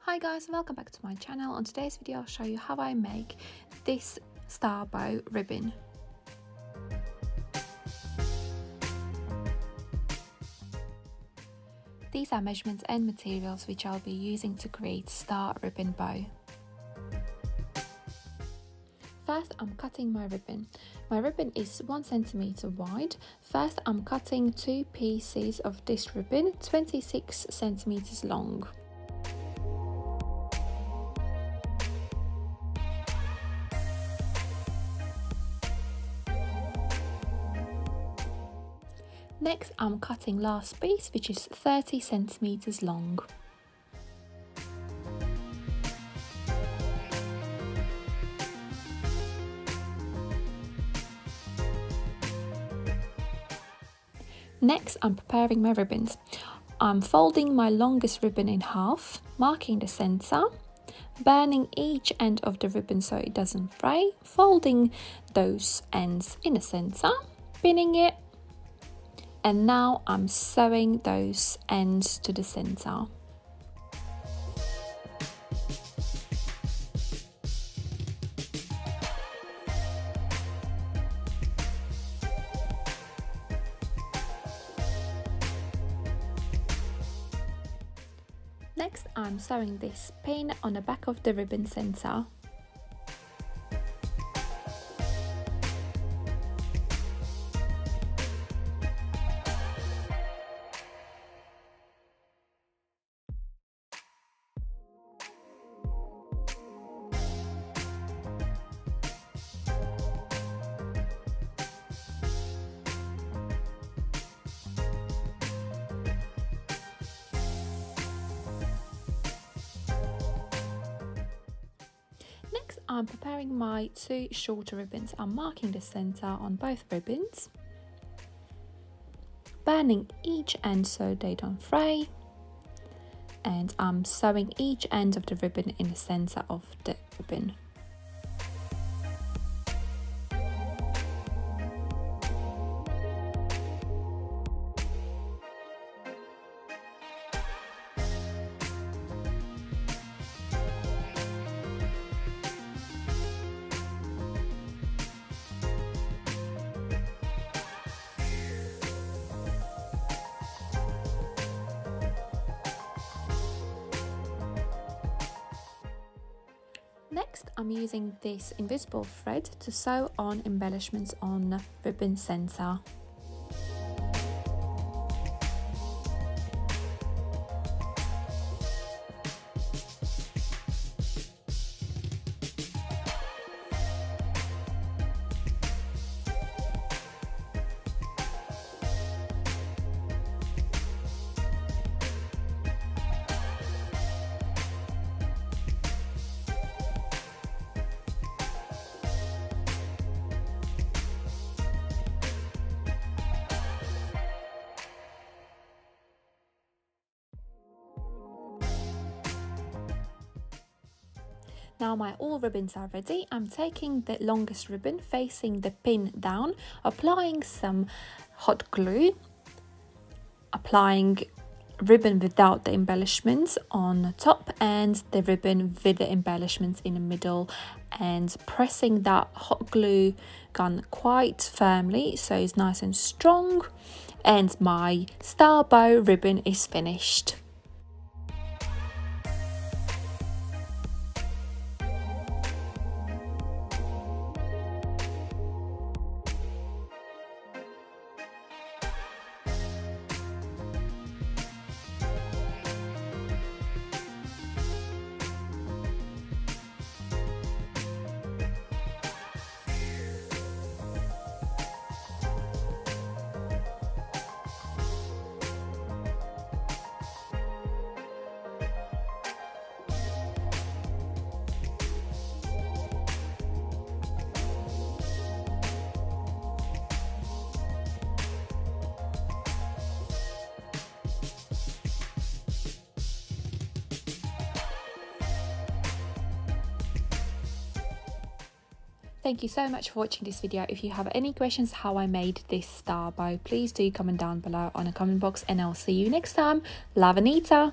Hi guys, welcome back to my channel. On today's video I'll show you how I make this star bow ribbon. These are measurements and materials which I'll be using to create star ribbon bow. First I'm cutting my ribbon. My ribbon is 1 centimeter wide. First I'm cutting 2 pieces of this ribbon 26 centimeters long. Next I'm cutting last piece, which is 30 centimeters long. Next I'm preparing my ribbons. I'm folding my longest ribbon in half, marking the center, burning each end of the ribbon so it doesn't fray, folding those ends in the center, pinning it, and now I'm sewing those ends to the center. Next, I'm sewing this pin on the back of the ribbon center. Next, I'm preparing my 2 shorter ribbons. I'm marking the center on both ribbons, burning each end so they don't fray, and I'm sewing each end of the ribbon in the center of the ribbon. Next, I'm using this invisible thread to sew on embellishments on ribbon center. Now my all ribbons are ready. I'm taking the longest ribbon facing the pin down, applying some hot glue, applying ribbon without the embellishments on the top and the ribbon with the embellishments in the middle, and pressing that hot glue gun quite firmly so it's nice and strong, and my star bow ribbon is finished. Thank you so much for watching this video. If you have any questions how I made this star bow, please do comment down below on the comment box, and I'll see you next time. Love, Anita.